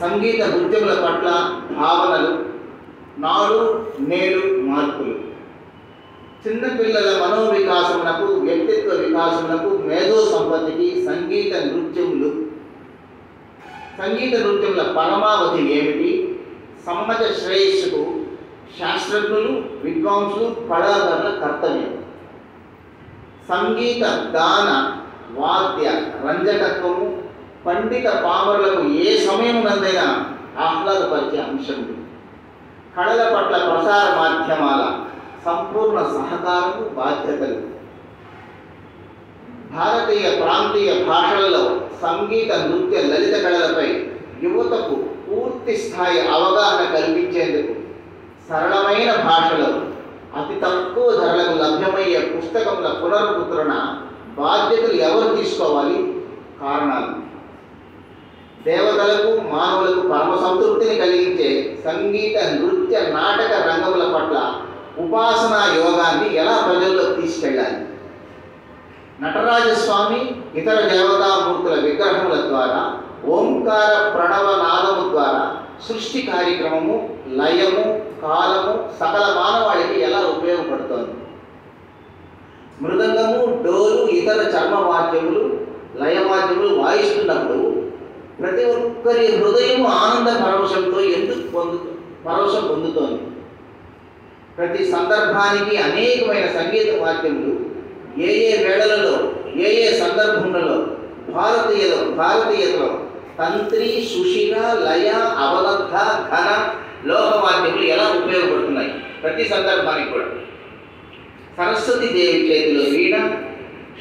సంగీత నృత్యముల పట్ల భావనలు, నాడు నేడు మార్పులు. చిన్నపిల్లల మనోవికాసమునకు, వ్యక్తిత్వ వికాసమునకు, మేధో సంపత్తికి సంగీత నృత్యములు. సంగీత నృత్యముల పరమావధి ఏమిటి? సమాజ శ్రేయస్సుకు శాస్త్రజ్ఞులు, విద్వాంసులు, కళాకారుల కర్తవ్యం. సంగీత గాన వాద్య రంజకత్వము పండిత పామరులకు ఏ సమయమునందైనా ఆహ్లాదపరిచే అంశములు. కళల పట్ల ప్రసార మాధ్యమాల సంపూర్ణ సహకారము, బాధ్యతలు. భారతీయ ప్రాంతీయ భాషలలో సంగీత నృత్య లలిత కళలపై యువతకు పూర్తి స్థాయి అవగాహన కల్పించేందుకు సరళమైన భాషలో అతి తక్కువ ధరలకు లభ్యమయ్యే పుస్తకముల పునరుద్ధరణ బాధ్యతలు ఎవరు తీసుకోవాలి? కారణాలు. దేవతలకు, మానవులకు పరమ సంతృప్తిని కలిగించే సంగీత నృత్య నాటక రంగముల పట్ల ఉపాసనా యోగాన్ని ఎలా ప్రజల్లోకి తీసుకెళ్ళాలి? నటరాజస్వామి ఇతర దేవతామూర్తుల విగ్రహముల ద్వారా, ఓంకార ప్రణవ నాదము ద్వారా సృష్టి కార్యక్రమము, లయము, కాలము సకల మానవాళికి ఎలా ఉపయోగపడుతోంది? మృదంగము, డోలు, ఇతర చర్మవాద్యములు, లయవాద్యములు వాయిస్తున్నప్పుడు ప్రతి ఒక్కరి హృదయము ఆనంద పరవశంతో ఎందుకు పరవశం పొందుతోంది? ప్రతి సందర్భానికి అనేకమైన సంగీత వాద్యములు ఏ ఏ వేళలలో, ఏ ఏ సందర్భములలో భారతీయతలో తంత్రి, సుషిర, లయ, అవలద్ధ, ఘన, లోకవాద్యములు ఎలా ఉపయోగపడుతున్నాయి ప్రతి సందర్భానికి కూడా? సరస్వతి దేవి చేతిలో వీణ,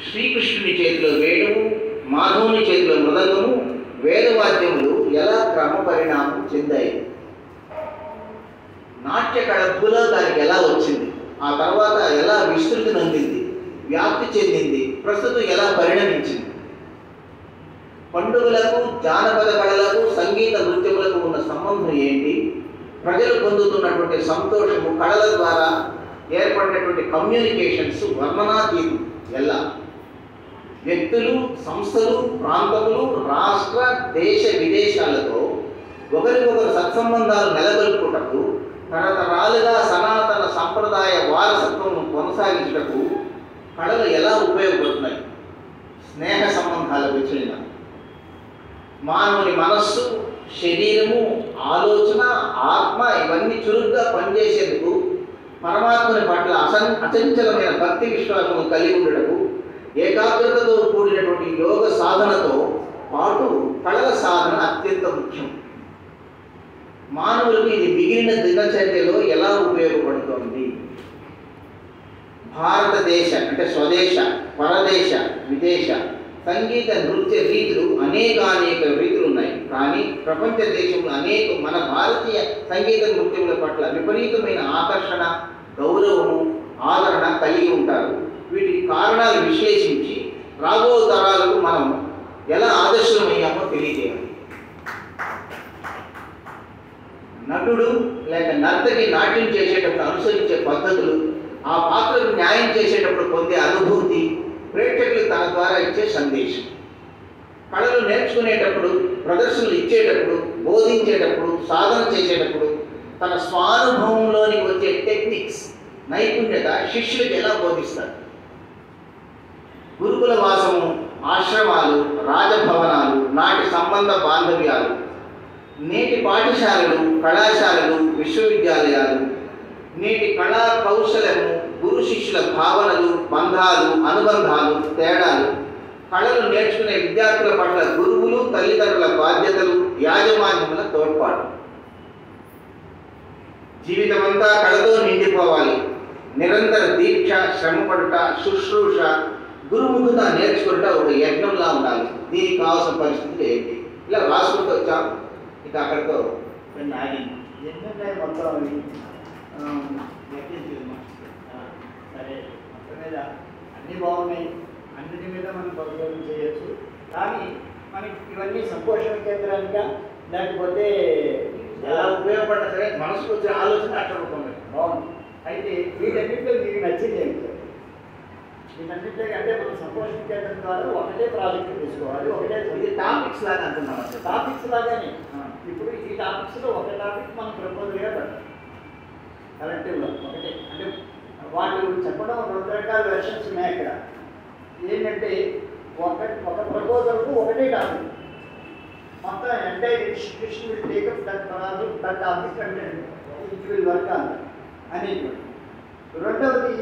శ్రీకృష్ణుని చేతిలో వేణువు, మాధవుని చేతిలో మృదంగము, వేదవాద్యములు ఎలా క్రమ పరిణామం చెందాయి? నాట్య కళలో దానికి ఎలా వచ్చింది? ఆ తర్వాత ఎలా విస్తృతి నొందింది, వ్యాప్తి చెందింది, ప్రస్తుతం ఎలా పరిణమించింది? పండుగలకు, జానపద కళలకు, సంగీత నృత్యములకు ఉన్న సంబంధం ఏంటి? ప్రజలు పొందుతున్నటువంటి సంతోషము, కళల ద్వారా ఏర్పడినటువంటి కమ్యూనికేషన్స్ వర్ణనాతీతం. ఎలా వ్యక్తులు, సంస్థలు, ప్రాంతములు, రాష్ట్ర, దేశ విదేశాలతో ఒకరికొకరు సత్సంబంధాలు నెలకొల్పుటకు, తరతరాలుగా సనాతన సంప్రదాయ వారసత్వం కొనసాగించుటకు కళలు ఎలా ఉపయోగపడుతున్నాయి? స్నేహ సంబంధాలకు చెందిన మానవుని మనస్సు, శరీరము, ఆలోచన, ఆత్మ ఇవన్నీ చురుగ్గా పనిచేసేందుకు పరమాత్మని పట్ల అచంచలమైన భక్తి విశ్వాసము కలిగి ఉండటకు, ఏకాగ్రతతో కూడినటువంటి యోగ సాధనతో పాటు కళల సాధన అత్యంత ముఖ్యం. మానవులకు ఇది మిగిలిన దినచర్యలో ఎలా ఉపయోగపడుతోంది? భారతదేశ అంటే స్వదేశ, పరదేశ, విదేశ సంగీత నృత్య రీతులు అనేక రీతులు ఉన్నాయి. కానీ ప్రపంచ దేశంలో మన భారతీయ సంగీత నృత్యముల పట్ల విపరీతమైన ఆకర్షణ, గౌరవము, ఆదరణ కలిగి ఉంటారు. వీటికి కారణాలు విశ్లేషించి రాబో తరాలకు మనం ఎలా ఆదర్శమయ్యామో తెలియజేయాలి. నటుడు లేక నర్తకి నాట్యం చేసేటప్పుడు అనుసరించే పద్ధతులు, ఆ పాత్రకు న్యాయం చేసేటప్పుడు పొందే అనుభూతి, ప్రేక్షకులు తన ద్వారా ఇచ్చే సందేశం. కళలు నేర్చుకునేటప్పుడు, ప్రదర్శనలు ఇచ్చేటప్పుడు, బోధించేటప్పుడు, సాధన చేసేటప్పుడు తన స్వానుభవంలోనికి వచ్చే టెక్నిక్స్, నైపుణ్యత శిష్యులకు ఎలా బోధిస్తారు? గురుకుల వాసము, ఆశ్రమాలు, రాజభవనాలు, నాటి సంబంధ బాంధవ్యాలు, నేటి పాఠశాలలు, కళాశాలలు, విశ్వవిద్యాలయాలు, నేటి కళా కౌశలము, గురు శిష్యుల భావనలు, బంధాలు, అనుబంధాలు, తేడాలు, కళలు నేర్చుకునే విద్యార్థుల పట్ల గురువులు, తల్లిదండ్రుల బాధ్యతలు, యాజమాన్యముల తోడ్పాటు. జీవితమంతా కళతో నిండిపోవాలి. నిరంతర దీక్ష, శ్రమపడుట, శుశ్రూష, గురుముఖత నేర్చుకుంటా ఒక యజ్ఞంలా ఉండాలి. దీనికి కావాల్సిన పరిస్థితులు ఏంటి? ఇలా రాసుకుంటూ వచ్చాం. ఇక అక్కడితో ఎందుకంటే మొత్తం సరే, మొత్తం మీద అన్నీ బాగున్నాయి, అన్నిటి మీద మనం పరిశోధన చేయొచ్చు. కానీ మనకి ఇవన్నీ సంపోషణ కేంద్రాలుగా, లేకపోతే ఎలా ఉపయోగపడ్డా సరే మనసుకు వచ్చిన ఆలోచన అట్లా ఉంటుంది. బాగుంది. అయితే వీటన్నింటిలో మీకు నచ్చింది ఏమిటి? వీటన్నింటిలో అంటే మనం సంపోషణ కేంద్రం ద్వారా ఒకటే ప్రాజెక్ట్ తీసుకోవాలి, ఒకటే ఇది టాపిక్స్ లాగా అంటున్నాం. టాపిక్స్ లాగానే ఇప్పుడు ఈ టాపిక్స్లో ఒక టాపిక్ మనం ప్రపోజల్గా పెట్టాలి కలెక్టివ్గా ఒకటే. అంటే వాళ్ళు చెప్పడం 2 రకాల వెర్షన్స్ ఉన్నాయి అక్కడ. ఏంటంటే ఒక ప్రపోజల్కు ఒకటే టాపిక్, మొత్తం entire institution will take up that topic అంటే ఇట్ విల్ వర్క్ ఆన్ అనేది. రెండవది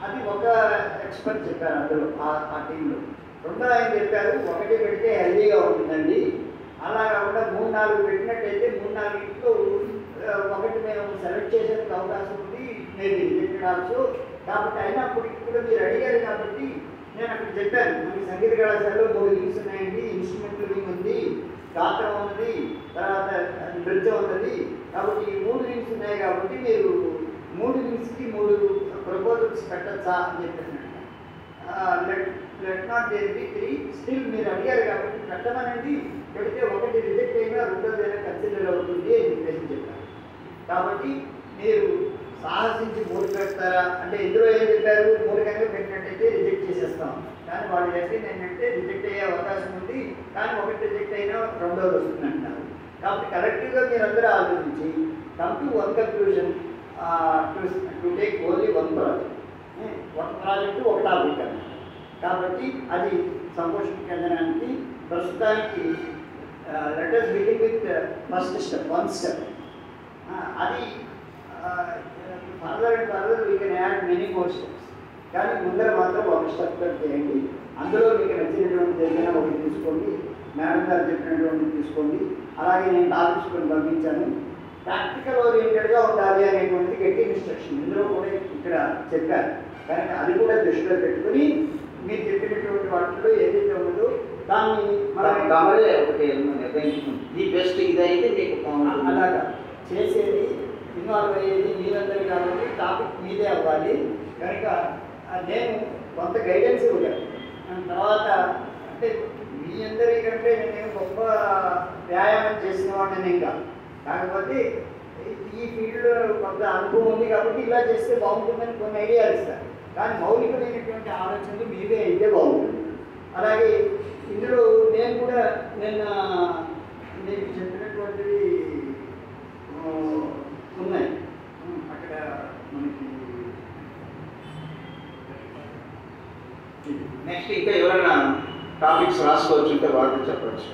అది ఒక ఎక్స్పర్ట్ చెప్పారు అందులో ఆ టీంలో. రెండో ఆయన చెప్పారు ఒకటి పెడితే హెల్దీగా ఉంటుందండి, అలా కాకుండా 3-4 పెట్టినట్టయితే 3-4 ఒకటి మేము సెలెక్ట్ చేసేందుకు అవకాశం ఉంది, నేను రిజెక్టెడ్ ఆల్సో. కాబట్టి అయినప్పటికీ కూడా మీరు అడిగారు కాబట్టి నేను అక్కడ చెప్పాను, మనకి సంగీత కళాశాలలో 3 వింగ్స్ ఉన్నాయండి, ఇన్స్ట్రుమెంటల్ వింగ్ ఉంది, గాత్రం ఉన్నది, తర్వాత నృత్యం ఉన్నది. కాబట్టి ఈ 3 వింగ్స్ ఉన్నాయి కాబట్టి మీరు 3 వింగ్స్కి 3 ప్రపోజల్స్ పెట్టచ్చా అని చెప్పాను. Let not there be 3. స్టిల్ మీరు అడిగారు కాబట్టి పెట్టమనండి, పెడితే ఒకటి రిజెక్ట్ అయినా రెండోదైనా కన్సిడర్ అవుతుంది అని చెప్పారు. కాబట్టి మీరు సాహసించి 3 పెడతారా అంటే ఇందులో ఏం చెప్పారు, 3 కనుక పెట్టినట్టయితే రిజెక్ట్ చేసేస్తాం. కానీ వాళ్ళు చెప్పింది ఏంటంటే రిజెక్ట్ అయ్యే అవకాశం ఉంది, కానీ ఒకటి రిజెక్ట్ అయినా రెండోది వస్తుంది అంటున్నారు. కాబట్టి కరెక్ట్గా మీరు అందరూ ఆలోచించి come to one conclusion to take only one project. ఒక ప్రాజెక్టు ఒక టాపిక్ అన్నమాట. కాబట్టి అది సంపోషణ కేంద్రానికి ప్రస్తుతానికి let us begin with first step, 1 step. అది further and further we can add many more steps. కానీ ముందర మాత్రం ఒక స్టెప్ చేయండి. అందులో మీకు నచ్చినటువంటి ఏదైనా ఒకటి తీసుకోండి, మేడం గారు చెప్పినటువంటి తీసుకోండి. అలాగే నేను టాపిక్స్ కొన్ని పంపించాను. ప్రాక్టికల్ ఓరియంటెడ్గా ఉండాలి అనేటువంటిది గట్టి ఇన్స్ట్రక్షన్ ఇందులో కూడా ఇక్కడ చెప్పారు. కనుక అది కూడా దృష్టిలో పెట్టుకుని మీరు చెప్పినటువంటి వాటిలో ఏదైతే ఉన్నదో దాన్ని గమలే ఒకటి నిర్ణయించుకుంది, ఈ బెస్ట్ ఇదైతే మీకు అలాగా చేసేది ఇన్వాల్వ్ అయ్యేది మీరందరూ కాబట్టి టాపిక్ మీదే అవ్వాలి. కనుక నేను కొంత గైడెన్స్ ఇవ్వగలను. తర్వాత అంటే మీ అందరికంటే నేనేం గొప్ప వ్యాయామం చేసిన వాడిని ఇంకా, కాకపోతే ఈ ఫీల్డ్లో కొంత అనుభవం ఉంది కాబట్టి ఇలా చేస్తే బాగుంటుందని కొన్ని ఐడియాలు ఇస్తారు. కానీ మౌలికమైనటువంటి ఆలోచనలు మీవే అయితే బాగుంటుంది. అలాగే ఇందులో నేను కూడా నిన్న మీకు చెప్పినటువంటివి ఉన్నాయి అక్కడ మనకి. నెక్స్ట్ ఇంకా ఎవరైనా టాపిక్స్ రాసుకోవచ్చు ఉంటే వాళ్ళు చెప్పచ్చు.